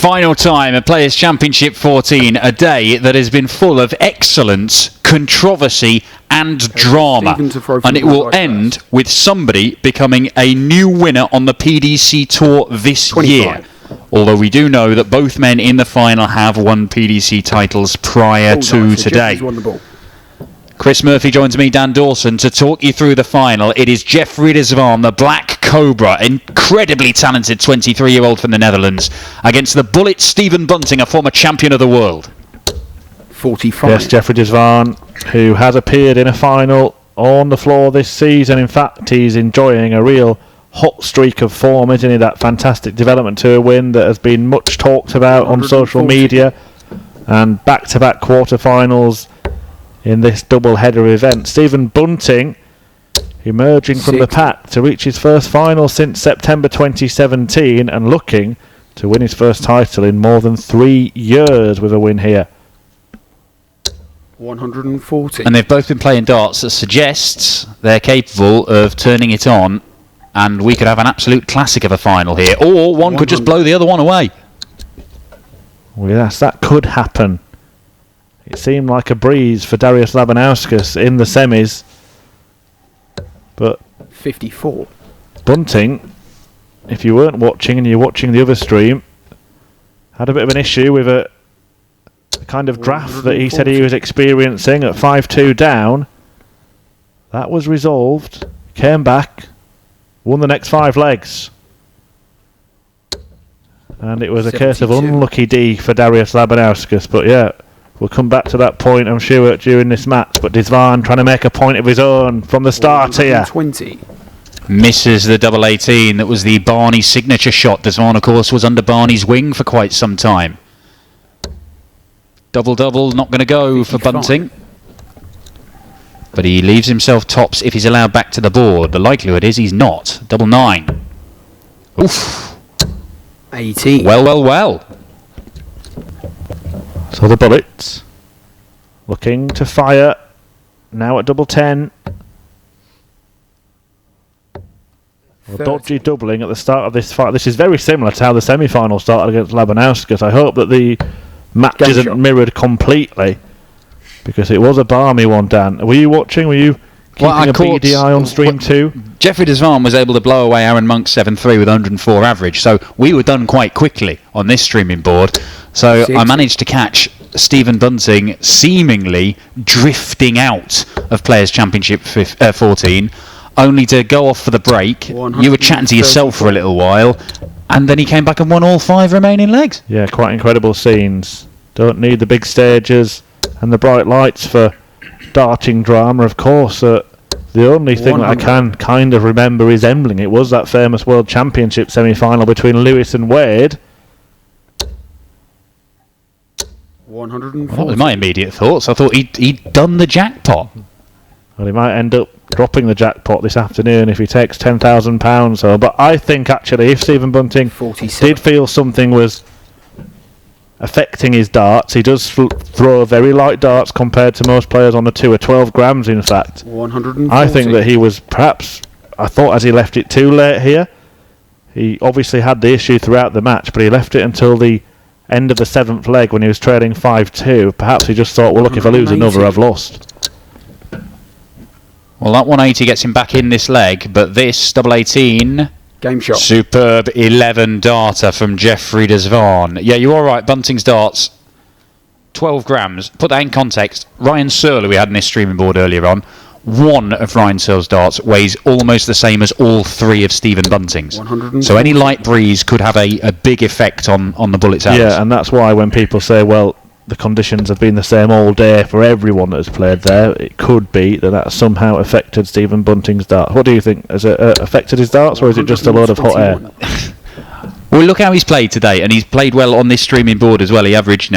Final time at Players' Championship 14, a day that has been full of excellence, controversy and drama. And it will end with somebody becoming a new winner on the PDC Tour this 25. year. Although we do know that both men in the final have won PDC titles prior to today. Chris Murphy joins me, Dan Dawson, to talk you through the final. It is Jeffrey de Zwaan, the Black Cobra, incredibly talented 23-year-old from the Netherlands, against the Bullet Stephen Bunting, a former champion of the world. 45. Yes, Jeffrey de Zwaan, who has appeared in a final on the floor this season. In fact, he's enjoying a real hot streak of form, isn't he? That fantastic development tour win that has been much talked about on social media, and back-to-back quarterfinals in this double-header event. Stephen Bunting emerging from the pack to reach his first final since September 2017 and looking to win his first title in more than 3 years with a win here. 140. And they've both been playing darts that suggests they're capable of turning it on, and we could have an absolute classic of a final here. Or one could just blow the other one away. Well, yes, that could happen. It seemed like a breeze for Darius Labanauskas in the semis. But 54. Bunting, if you weren't watching and you're watching the other stream, had a bit of an issue with a kind of draft that he said he was experiencing at 5-2 down. That was resolved. Came back, won the next 5 legs. And it was a case of unlucky D for Darius Labanauskas. But yeah, we'll come back to that point, I'm sure, during this match. But de Zwaan trying to make a point of his own from the start here. 20. Misses the double 18. That was the Barney signature shot. De Zwaan, of course, was under Barney's wing for quite some time. Double-double, not going to go 55. For Bunting. But he leaves himself tops if he's allowed back to the board. The likelihood is he's not. Double 9. Oof. 18. Well. So the Bullets looking to fire now at double 10. Well, dodgy doubling at the start of this fight. This is very similar to how the semi-final started against Labanauskas. I hope that the match isn't mirrored completely, because it was a balmy one, Dan. Were you watching? Were you keeping a beady eye on stream too? Jeffrey de Zwaan was able to blow away Aaron Monk's 7-3 with 104 average, so we were done quite quickly on this streaming board. So I managed to catch Stephen Bunting seemingly drifting out of Players' Championship 14, only to go off for the break. You were chatting to yourself for a little while, and then he came back and won all 5 remaining legs. Yeah, quite incredible scenes. Don't need the big stages and the bright lights for darting drama, of course. The only thing that I can kind of remember resembling it was that famous World Championship semi-final between Lewis and Wade. 140. Well, that was my immediate thoughts. I thought he'd done the jackpot. Well, he might end up dropping the jackpot this afternoon if he takes £10,000 or. But I think actually, if Stephen Bunting 47. did feel something was affecting his darts, he does throw very light darts compared to most players on the tour, 12 grams in fact. 140. I think that he was perhaps, I thought as he left it too late here. He obviously had the issue throughout the match, but he left it until the end of the 7th leg when he was trailing 5-2. Perhaps he just thought, well, look, if I lose another, I've lost. Well, that 180 gets him back in this leg, but this double 18... Game shot. Superb 11 darter from Jeffrey de Zwaan. Yeah, you're all right. Bunting's darts, 12 grams. Put that in context. Ryan Searle, who we had in this streaming board earlier on, one of Ryan Searle's darts weighs almost the same as all 3 of Stephen Bunting's. So any light breeze could have a big effect on the Bullets' arrows. Yeah, and that's why when people say, well, the conditions have been the same all day for everyone that has played there, it could be that somehow affected Stephen Bunting's darts. What do you think? Has it affected his darts, or is it just a load of hot air? Well, look how he's played today, and he's played well on this streaming board as well. He averaged,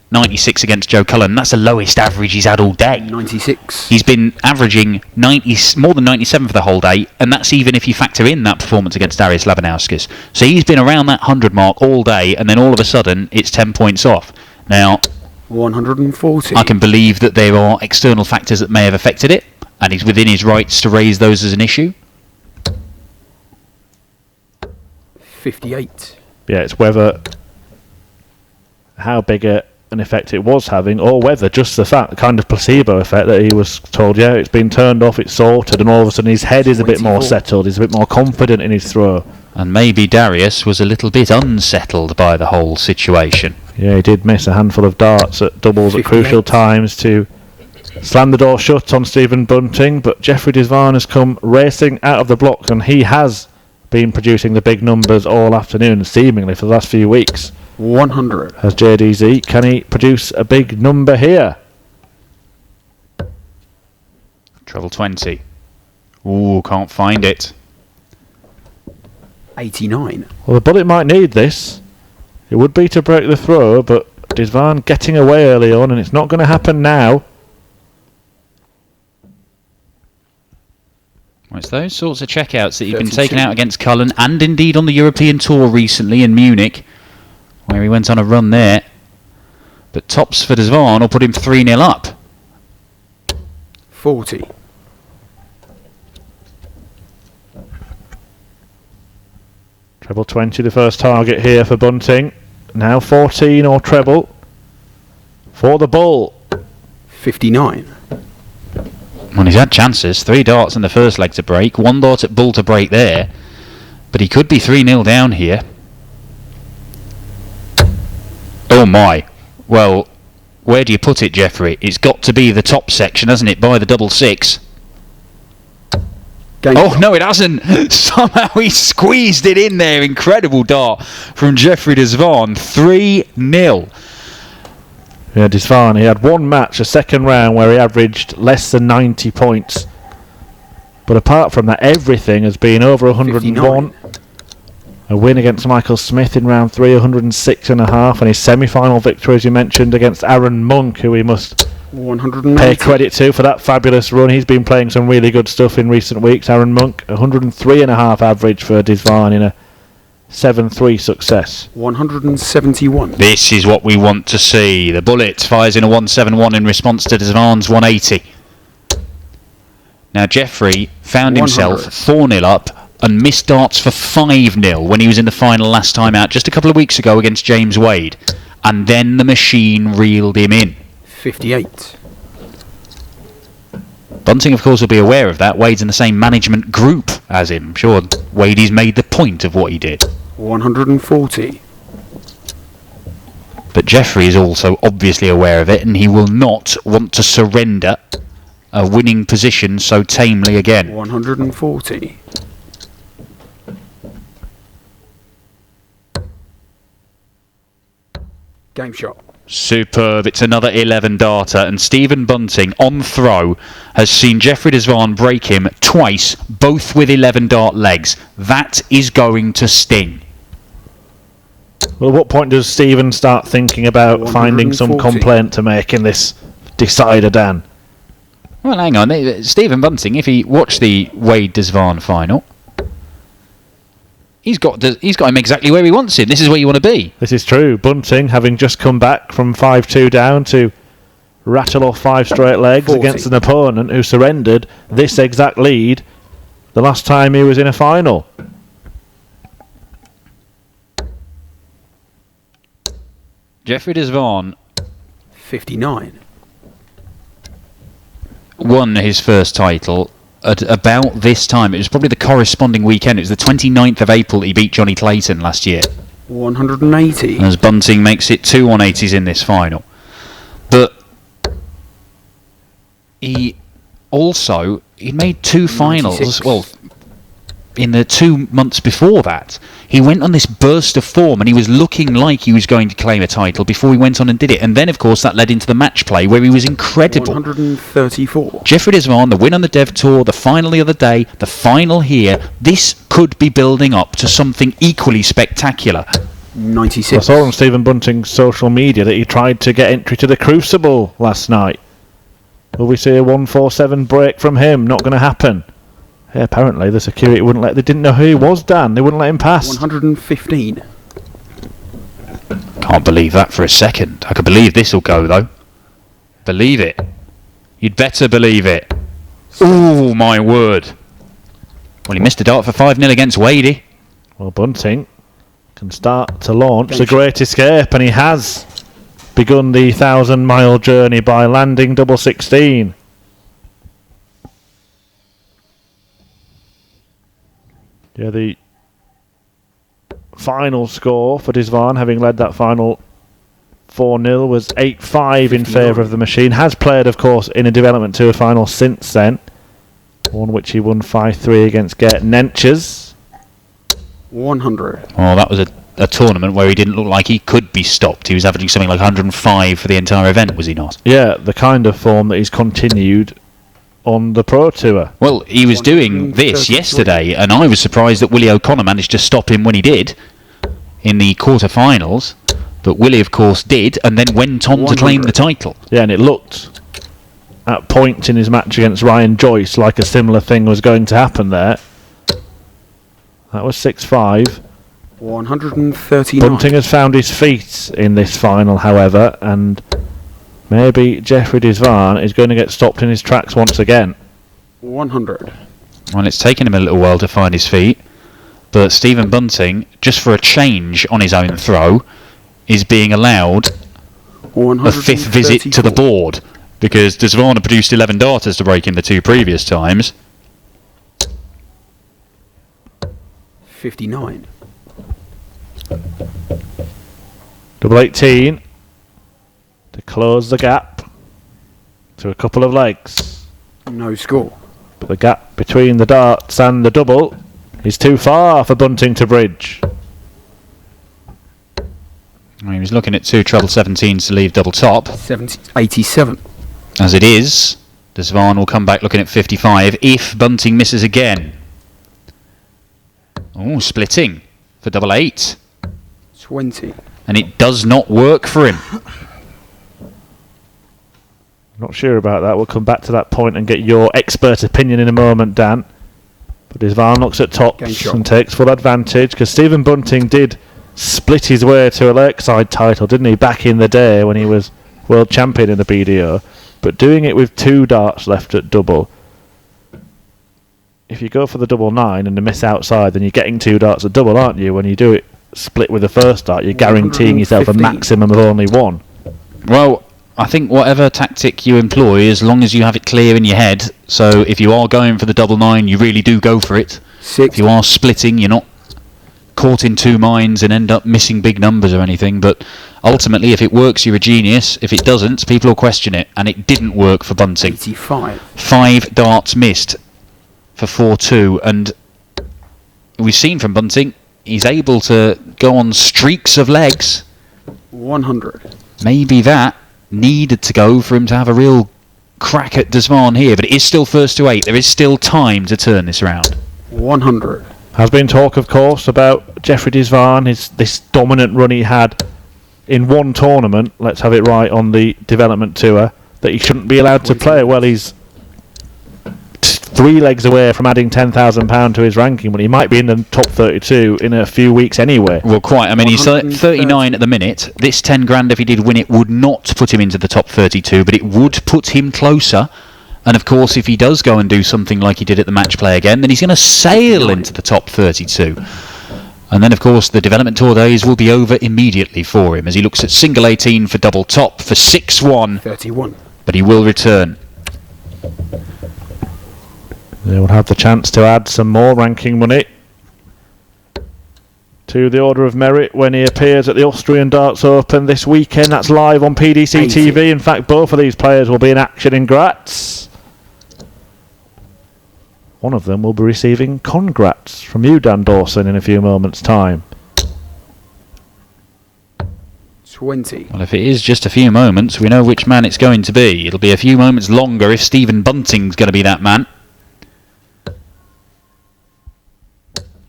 96 against Joe Cullen. That's the lowest average he's had all day. 96. He's been averaging more than 97 for the whole day, and that's even if you factor in that performance against Darius Labanauskas. So he's been around that 100 mark all day, and then all of a sudden, it's 10 points off. Now, 140. I can believe that there are external factors that may have affected it, and he's within his rights to raise those as an issue. 58. Yeah, it's whether how big an effect it was having, or whether just the fact, the kind of placebo effect that he was told, yeah, it's been turned off, it's sorted, and all of a sudden his head is a bit more settled, he's a bit more confident in his throw. And maybe Darius was a little bit unsettled by the whole situation. Yeah, he did miss a handful of darts at doubles 58. At crucial times to slam the door shut on Stephen Bunting, but Jeffrey Zwaan has come racing out of the blocks, and he has been producing the big numbers all afternoon, seemingly for the last few weeks. 100. As JDZ, can he produce a big number here? Treble 20. Ooh, can't find it. 89. Well, the bullet might need this. It would be to break the throw, but Zwaan getting away early on, and it's not going to happen now. Well, it's those sorts of checkouts that you've been taken out against Cullen, and indeed on the European Tour recently in Munich, where he went on a run there. But tops for Zwaan will put him 3-0 up. 40. Treble 20, the first target here for Bunting. Now 14 or treble for the bull. 59. Well, he's had chances. 3 darts in the first leg to break. 1 dart at bull to break there. But he could be 3-0 down here. Oh my. Well, where do you put it, Jeffrey? It's got to be the top section, hasn't it, by the double 6? Oh, no, it hasn't. Somehow he squeezed it in there. Incredible dart from Jeffrey Zwaan. 3-0. Yeah, Zwaan, he had one match, a second round, where he averaged less than 90 points. But apart from that, everything has been over 101. 59. A win against Michael Smith in round 3, 106.5, and his semi-final victory, as you mentioned, against Aaron Monk, who we must 190. Pay credit to for that fabulous run. He's been playing some really good stuff in recent weeks. Aaron Monk, 103.5 average for Zwaan in a 7-3 success. 171. This is what we want to see. The bullet fires in a 171 in response to Zvaan's 180. Now Jeffrey found 100. himself 4-0 up and missed darts for 5-0 when he was in the final last time out just a couple of weeks ago against James Wade. And then the machine reeled him in. 58. Bunting, of course, will be aware of that. Wade's in the same management group as him. I'm sure Wadey's made the point of what he did. 140. But Jeffrey is also obviously aware of it, and he will not want to surrender a winning position so tamely again. 140. Game shot. Superb. It's another 11 darter, and Stephen Bunting on throw has seen Jeffrey Zwaan break him twice, both with 11 dart legs. That is going to sting. Well, at what point does Stephen start thinking about finding some complaint to make in this decider, Dan? Well, hang on. Stephen Bunting, if he watched the Wade Zwaan final, he's got him exactly where he wants him. This is where you want to be. This is true. Bunting, having just come back from 5-2 down to rattle off 5 straight legs 40. Against an opponent who surrendered this exact lead the last time he was in a final. Jeffrey Zwaan 59. won his first title at about this time. It was probably the corresponding weekend. It was the 29th of April that he beat Johnny Clayton last year. 180. As Bunting makes it 2 180s in this final. But he made 2 finals. 96. Well, in the 2 months before that, he went on this burst of form and he was looking like he was going to claim a title before he went on and did it. And then, of course, that led into the match play where he was incredible. 134. Jeffrey Zwaan, the win on the Dev Tour, the final the other day, the final here. This could be building up to something equally spectacular. 96. I saw on Stephen Bunting's social media that he tried to get entry to the Crucible last night. Will we see a 147 break from him? Not going to happen. Yeah, apparently the security wouldn't let... They didn't know who he was, Dan. They wouldn't let him pass. 115. Can't believe that for a second. I could believe this will go, though. Believe it. You'd better believe it. Ooh, my word. Well, he missed a dart for 5-0 against Wadey. Well, Bunting can start to launch the Great Escape, and he has. begun the 1,000-mile journey by landing double 16. Yeah, the final score for Zwaan, having led that final 4-0, was 8-5 in favour of the machine. Has played, of course, in a Development Tour final since then, one which he won 5-3 against Gert Nenches. 100. Oh, that was a tournament where he didn't look like he could be stopped. He was averaging something like 105 for the entire event, was he not? Yeah, the kind of form that he's continued on the Pro Tour. Well, he was doing this yesterday, and I was surprised that Willie O'Connor managed to stop him when he did in the quarter-finals. But Willie, of course, did, and then went on to claim the title. Yeah, and it looked at points in his match against Ryan Joyce like a similar thing was going to happen there. That was 6-5. 139. Bunting has found his feet in this final, however, and maybe Jeffrey Zwaan is going to get stopped in his tracks once again. 100. Well, it's taken him a little while to find his feet, but Stephen Bunting, just for a change on his own throw, is being allowed a fifth visit to the board, because Zwaan had produced 11 darters to break him the two previous times. 59. Double 18 to close the gap to a couple of legs. No score. But the gap between the darts and the double is too far for Bunting to bridge. He was looking at two treble 17s to leave double top. 87. As it is, Zwaan will come back looking at 55 if Bunting misses again. Oh, splitting for double 8. 20. And it does not work for him. Not sure about that. We'll come back to that point and get your expert opinion in a moment, Dan. But Zwaan looks at tops and takes full advantage, because Stephen Bunting did split his way to a Lakeside title, didn't he, back in the day when he was world champion in the BDO. But doing it with two darts left at double, if you go for the double 9 and you miss outside, then you're getting two darts at double, aren't you? When you do it split with the first dart, you're guaranteeing yourself a maximum of only one. Well, I think whatever tactic you employ, as long as you have it clear in your head, so if you are going for the double 9, you really do go for it. 6. If you are splitting, you're not caught in two minds and end up missing big numbers or anything. But ultimately, if it works, you're a genius. If it doesn't, people will question it. And it didn't work for Bunting. 85. 5 darts missed for 4-2. And we've seen from Bunting, he's able to go on streaks of legs. 100. Maybe that needed to go for him to have a real crack at Zwaan here. But it is still first to 8. There is still time to turn this around. 100. Has been talk, of course, about Jeffrey Zwaan, this dominant run he had in one tournament, let's have it right, on the Development Tour, that he shouldn't be allowed to play. Well, he's 3 legs away from adding £10,000 to his ranking, but he might be in the top 32 in a few weeks anyway. Well, quite. I mean, he's 39 at the minute. This 10 grand, if he did win it, would not put him into the top 32, but it would put him closer. And of course, if he does go and do something like he did at the match play again, then he's going to sail into the top 32. And then, of course, the Development Tour days will be over immediately for him as he looks at single 18 for double top for 6-1. 31. But he will return. They will have the chance to add some more ranking money to the Order of Merit when he appears at the Austrian Darts Open this weekend. That's live on PDC 80. TV. In fact, both of these players will be in action in Graz. One of them will be receiving congrats from you, Dan Dawson, in a few moments' time. 20. Well, if it is just a few moments, we know which man it's going to be. It'll be a few moments longer if Stephen Bunting's going to be that man.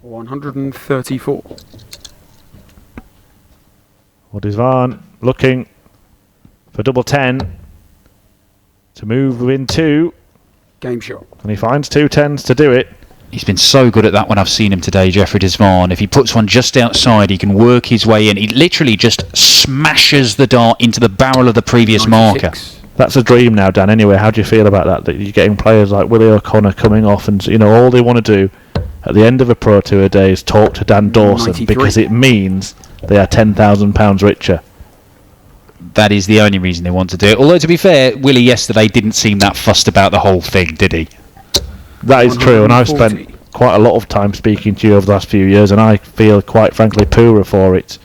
134. Well, Zwaan looking for double 10 to move within 2. Game shot. And he finds 2 10s to do it. He's been so good at that when I've seen him today, Jeffrey Zwaan. If he puts one just outside, he can work his way in. He literally just smashes the dart into the barrel of the previous 96. marker. That's a dream now, Dan. Anyway, how do you feel about that? That you're getting players like Willie O'Connor coming off and, you know, all they want to do at the end of a Pro Tour day is talk to Dan Dawson 93. because it means they are £10,000 richer. that is the only reason they want to do it. Although, to be fair, Willie yesterday didn't seem that fussed about the whole thing, did he? That is true, and I've 140. spent quite a lot of time speaking to you over the last few years, and I feel, quite frankly, poorer for it.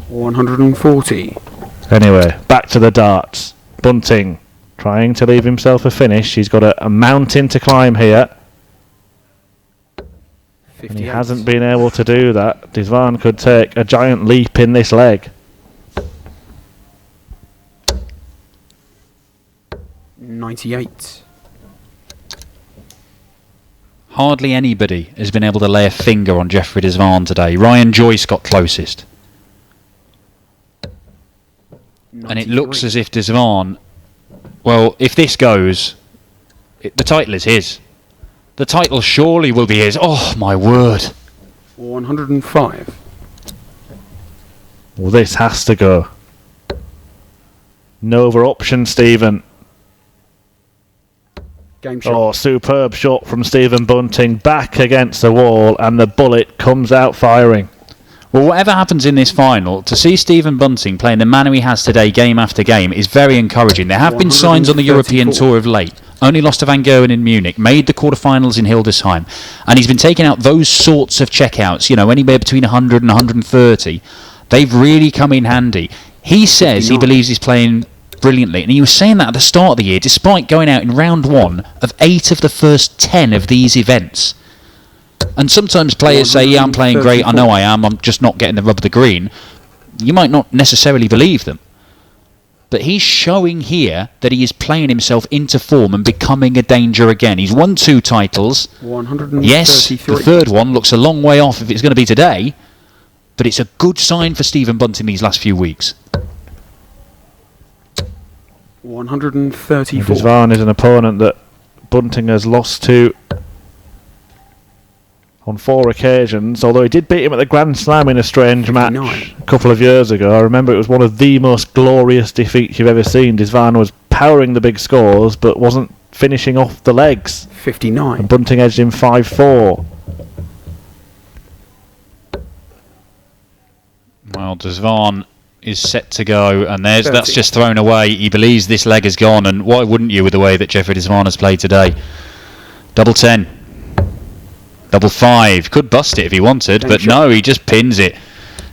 140. Anyway, back to the darts. Bunting trying to leave himself a finish. He's got a mountain to climb here, and he 58. hasn't been able to do that. Zwaan could take a giant leap in this leg. 98. Hardly anybody has been able to lay a finger on Jeffrey Zwaan today. Ryan Joyce got closest. And it looks as if Zwaan, well, if this goes, the title is his. The title surely will be his. Oh, my word. 105. Well, this has to go. No other option, Stephen. Game shot. Oh, superb shot from Stephen Bunting, back against the wall, and the bullet comes out firing. Well, whatever happens in this final, to see Stephen Bunting playing the manner he has today, game after game, is very encouraging. There have been signs on the European 134. Tour of late. Only lost to Van Gerwen in Munich, made the quarterfinals in Hildesheim, and he's been taking out those sorts of checkouts, you know, anywhere between 100 and 130. They've really come in handy. He says he 59. believes he's playing brilliantly, and he was saying that at the start of the year, despite going out in round 1 of 8 of the first 10 of these events. And sometimes players say, yeah, I'm playing great, I know I am, I'm just not getting the rub of the green. You might not necessarily believe them. But he's showing here that he is playing himself into form and becoming a danger again. He's won 2 titles. 133. Yes, the third one looks a long way off if it's going to be today. But it's a good sign for Stephen Bunting these last few weeks. 134. Zwaan is an opponent that Bunting has lost to on 4 occasions, although he did beat him at the Grand Slam in a strange 59. match a couple of years ago. I remember it was one of the most glorious defeats you've ever seen. Zwaan was powering the big scores but wasn't finishing off the legs. 59. And Bunting edged him 5-4. Well, Zwaan is set to go, and that's 30. just thrown away. He believes this leg is gone, and why wouldn't you with the way that Jeffrey Zwaan has played today? Double 10. Double 5. Could bust it if he wanted, but no, he just pins it.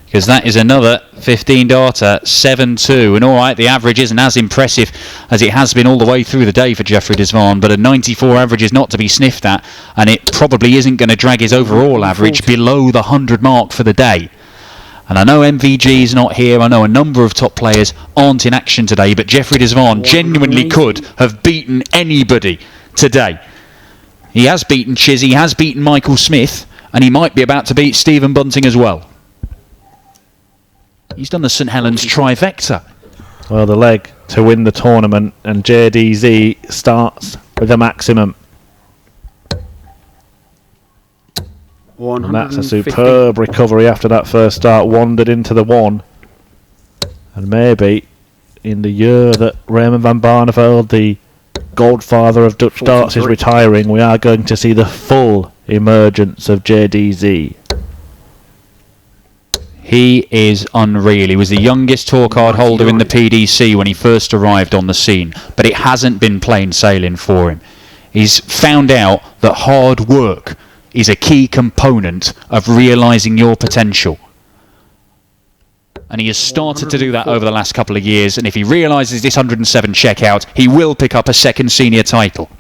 Because that is another 15-darter, 7-2. And alright, the average isn't as impressive as it has been all the way through the day for Jeffrey Zwaan, but a 94 average is not to be sniffed at, and it probably isn't going to drag his overall average below the 100 mark for the day. And I know MVG is not here, I know a number of top players aren't in action today, but Jeffrey Zwaan genuinely could have beaten anybody today. He has beaten Chizzy, he has beaten Michael Smith, and he might be about to beat Stephen Bunting as well. He's done the St Helens trifecta. Well, the leg to win the tournament, and JDZ starts with a maximum. And that's a superb recovery after that first start. Wandered into the 1. And maybe in the year that Raymond van Barneveld, the godfather of Dutch darts, is retiring, we are going to see the full emergence of JDZ. He is unreal. He was the youngest tour card holder in the PDC when he first arrived on the scene, but it hasn't been plain sailing for him. He's found out that hard work is a key component of realising your potential. And he has started to do that over the last couple of years, and if he realises this 107 checkout, he will pick up a second senior title.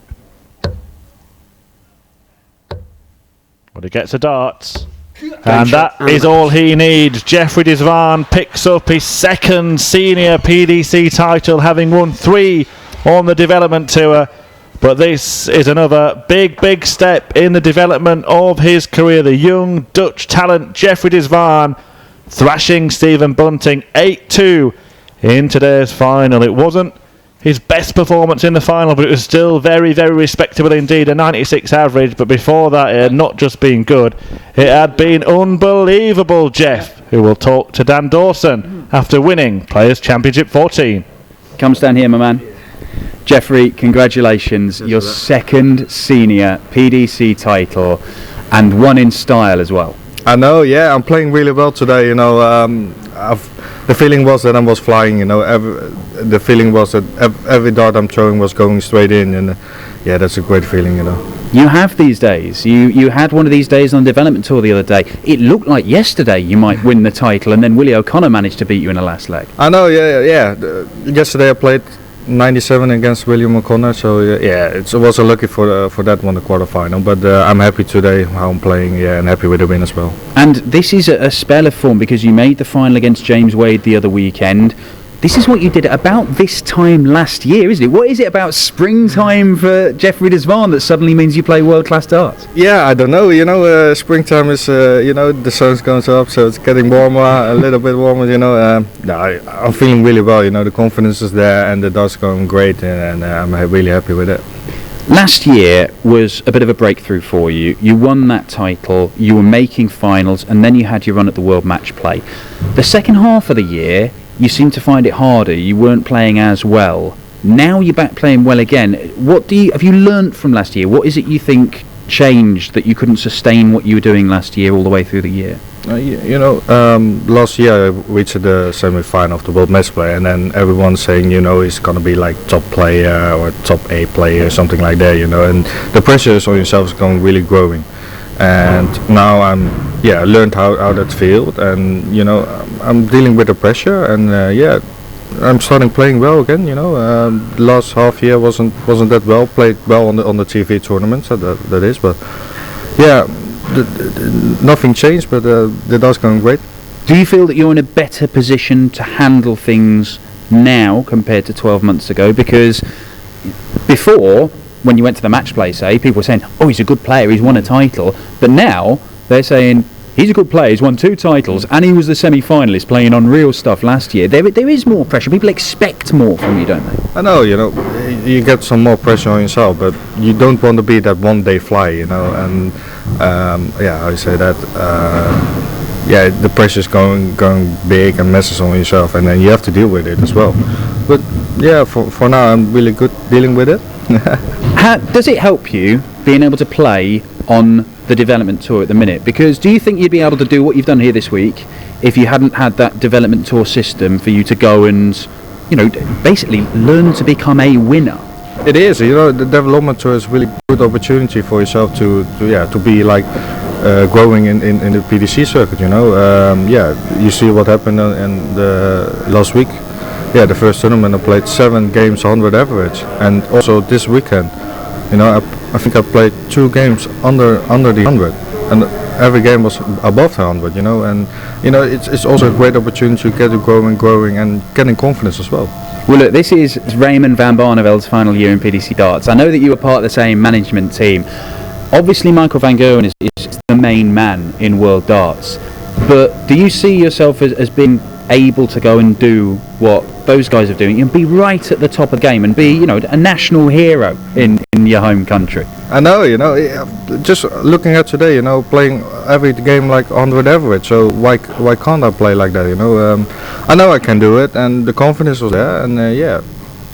But he gets a darts. And that is all he needs. Jeffrey Zwaan picks up his second senior PDC title, having won 3 on the development tour. But this is another big step in the development of his career. The young Dutch talent Jeffrey Zwaan thrashing Stephen Bunting 8-2 in today's final. It wasn't his best performance in the final, but it was still very respectable indeed. A 96 average, but before that it had not just been good, it had been unbelievable. Jeff, who will talk to Dan Dawson after winning Players' Championship 14. Come stand here, my man. Jeffrey, congratulations. Your second senior PDC title, and one in style as well. I know, yeah, I'm playing really well today. You know, the feeling was that I was flying. The feeling was that every dart I'm throwing was going straight in, and yeah, that's a great feeling. You have these days. You had one of these days on the development tour the other day. It looked like yesterday you might win the title, and then Willie O'Connor managed to beat you in the last leg. I know, yeah. Yesterday I played 97 against William O'Connor, so yeah, it was lucky for that one, the quarterfinal. But I'm happy today how I'm playing, and happy with the win as well. And this is a spell of form because you made the final against James Wade the other weekend. This is what you did about this time last year, isn't it? What is it about springtime for Jeffrey de Zwaan that suddenly means you play world-class darts? Yeah, I don't know. Springtime is, the sun's going up, so it's getting warmer, a little bit warmer. I'm feeling really well. The confidence is there, and the darts going great, and I'm really happy with it. Last year was a bit of a breakthrough for you. You won that title, you were making finals, and then you had your run at the World Match Play. The second half of the year, you seemed to find it harder. You weren't playing as well. Now you're back playing well again. Have you learnt from last year? What is it you think changed that you couldn't sustain what you were doing last year all the way through the year? Last year I reached the semi-final of the World Match Play, and then everyone's saying, he's gonna be like top player or top A player, something like that, and the pressure on yourself is going really growing. And now I learned how that feels, and I'm dealing with the pressure, and I'm starting playing well again. The last half year wasn't that well. Played well on the TV tournaments, that is, but yeah, nothing changed. But the darts going great. Do you feel that you're in a better position to handle things now compared to 12 months ago? Because before, when you went to the match play, say, people were saying, oh, he's a good player, he's won a title. But now they're saying, he's a good player, he's won 2 titles, and he was the semi-finalist playing on real stuff last year. There is more pressure. People expect more from you, don't they? I know, you get some more pressure on yourself, but you don't want to be that one-day fly, and how you say that, the pressure's going big and messes on yourself, and then you have to deal with it as well. But yeah, for now I'm really good dealing with it. Does it help you being able to play on the development tour at the minute? Because do you think you'd be able to do what you've done here this week if you hadn't had that development tour system for you to go and, basically learn to become a winner? It is, the development tour is really good opportunity for yourself to be like growing in the PDC circuit. You see what happened in the last week. Yeah, the first tournament I played 7 games 100 average, and also this weekend, I think I played 2 games under the 100, and every game was above the 100. And it's also a great opportunity to get to growing and getting confidence as well. Well, look, this is Raymond van Barneveld's final year in PDC darts. I know that you were part of the same management team. Obviously, Michael van Gerwen is the main man in world darts, but do you see yourself as being able to go and do what those guys are doing and be right at the top of the game and be, a national hero in your home country? I know, just looking at today, playing every game like 100 average, so why can't I play like that, I know I can do it, and the confidence was there, and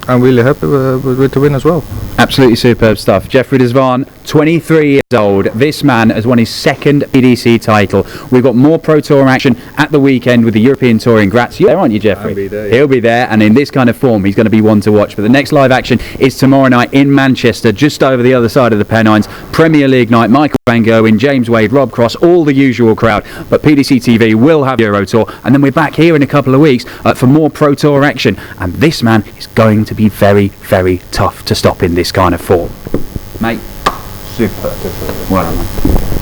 I'm really happy with the win as well. Absolutely superb stuff. Jeffrey de Zwaan, 23 years old. This man has won his 2nd PDC title. We've got more Pro Tour action at the weekend with the European Tour in Graz. You're there, aren't you, Jeffrey? I'll be there. He'll be there, and in this kind of form, he's going to be one to watch. But the next live action is tomorrow night in Manchester, just over the other side of the Pennines. Premier League night, Michael van Gerwen, James Wade, Rob Cross, all the usual crowd. But PDC TV will have Euro Tour, and then we're back here in a couple of weeks for more Pro Tour action. And this man is going to be very, very tough to stop in this kind of form. Mate, super. Well done, man.